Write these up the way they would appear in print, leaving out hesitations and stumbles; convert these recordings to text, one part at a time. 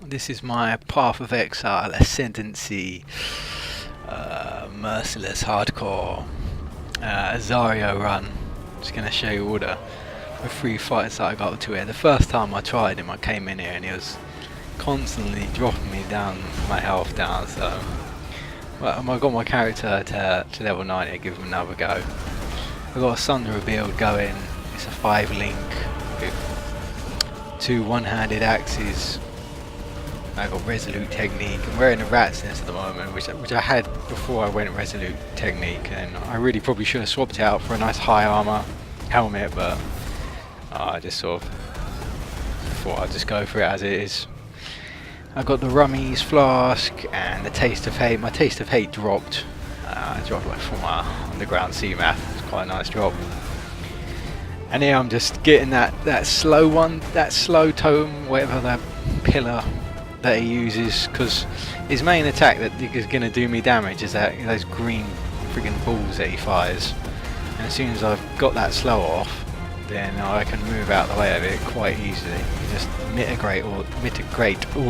This is my Path of Exile Ascendancy Merciless Hardcore Izaro run. Just going to show you all the 3 fights that I got to here. The first time I tried him, I came in here and he was constantly dropping me down, my health down, so well, I got my character to level 90, give him another go. I got a sunder build going. It's a 5-link with 2 one-handed axes. I got resolute technique. I'm wearing a rat's nest at the moment, which I had before I went resolute technique, and I really probably should have swapped it out for a nice high armor helmet, but I just sort of thought I'd just go for it as it is. I got the Rummy's flask and the Taste of Hate. My Taste of Hate dropped. I dropped like from my underground sea math. It's quite a nice drop. And here I'm just getting that slow one, that slow totem, whatever that pillar that he uses, because his main attack that is going to do me damage is that those green friggin' balls that he fires. And as soon as I've got that slow off, then I can move out the way of it quite easily. You just mitigate all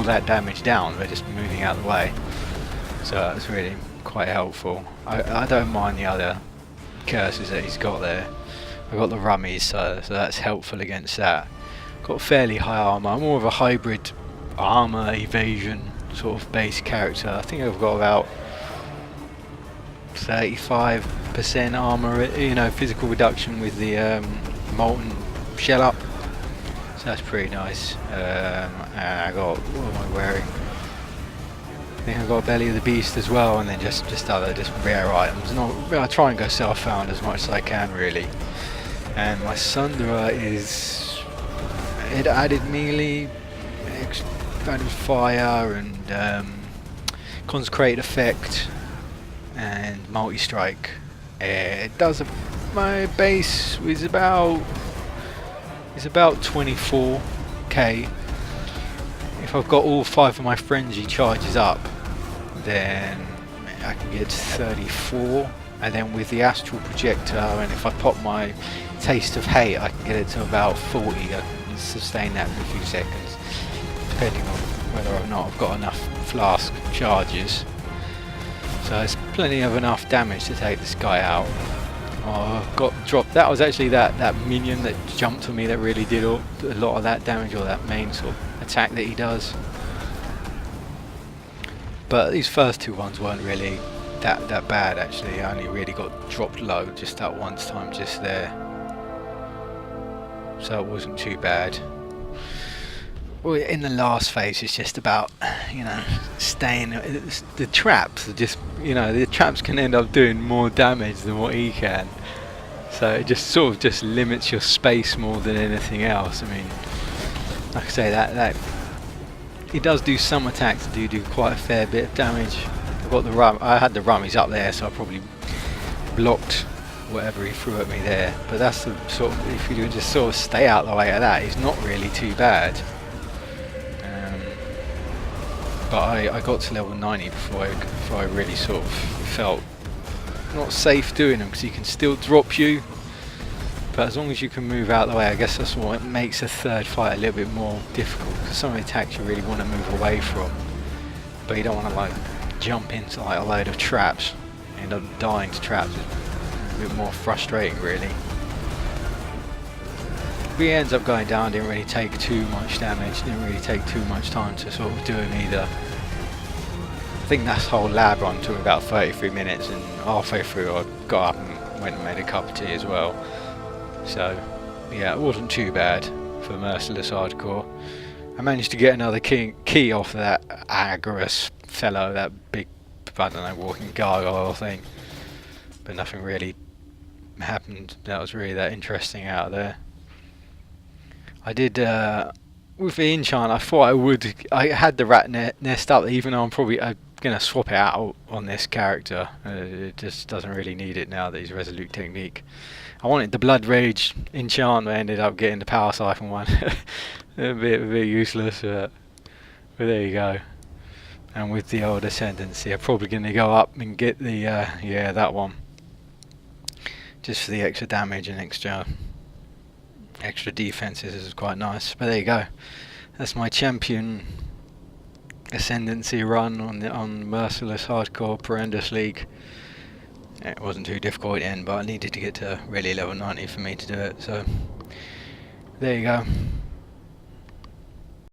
that damage down by just moving out the way. So that's really quite helpful. I don't mind the other curses that he's got there. I've got the Rummies, so that's helpful against that. Got fairly high armor. I'm more of a hybrid armor evasion sort of base character. I think I've got about 35% armor, physical reduction with the molten shell up, so that's pretty nice. And I got, what am I wearing? I think I got Belly of the Beast as well, and then just other rare items. I try and go self-found as much as I can really. And my Sunderer is it added melee, expanded fire, and consecrate effect, and multi-strike. It does my base is about 24k. If I've got all 5 of my frenzy charges up, then I can get 34, and then with the astral projector, and if I pop my Taste of Hate, I can get it to about 40. I can sustain that for a few seconds, depending on whether or not I've got enough flask charges. So it's plenty of enough damage to take this guy out. Oh, I've got dropped. That was actually that minion that jumped on me that really did a lot of that damage, or that main sort of attack that he does. But these first 2 ones weren't really that bad actually. I only really got dropped low just that one time just there, so it wasn't too bad. Well, in the last phase it's just about staying. The traps are just, the traps can end up doing more damage than what he can, so it just sort of just limits your space more than anything else. I mean, like I say, that he does do some attacks that do quite a fair bit of damage. I had the Rummies up there, so I probably blocked whatever he threw at me there, but that's the sort of, if you just sort of stay out the way of that, he's not really too bad. But I got to level 90 before I really sort of felt not safe doing him, because he can still drop you, but as long as you can move out the way, I guess that's what makes a third fight a little bit more difficult, because some of the attacks you really want to move away from, but you don't want to like jump into like a load of traps and end up dying to traps. It's a bit more frustrating really. But he ends up going down, didn't really take too much damage, didn't really take too much time to sort of do him either. I think that whole lab run took about 33 minutes, and halfway through I got up and went and made a cup of tea as well. So yeah, it wasn't too bad for Merciless Hardcore. I managed to get another key off of that Agorus fellow, that big, I don't know, walking gargoyle thing, but nothing really happened that was really that interesting out there. I did with the enchant, I thought I had the rat nest up, even though I'm gonna swap it out on this character. It just doesn't really need it now that he's resolute technique. I wanted the blood rage enchant, but I ended up getting the power siphon one. a bit useless, but there you go. And with the old ascendancy, I'm probably gonna go up and get the that one, just for the extra damage and extra defenses. Is quite nice. But there you go, that's my champion Ascendancy run on Merciless Hardcore Perandus League. It wasn't too difficult in, but I needed to get to really level 90 for me to do it, so there you go.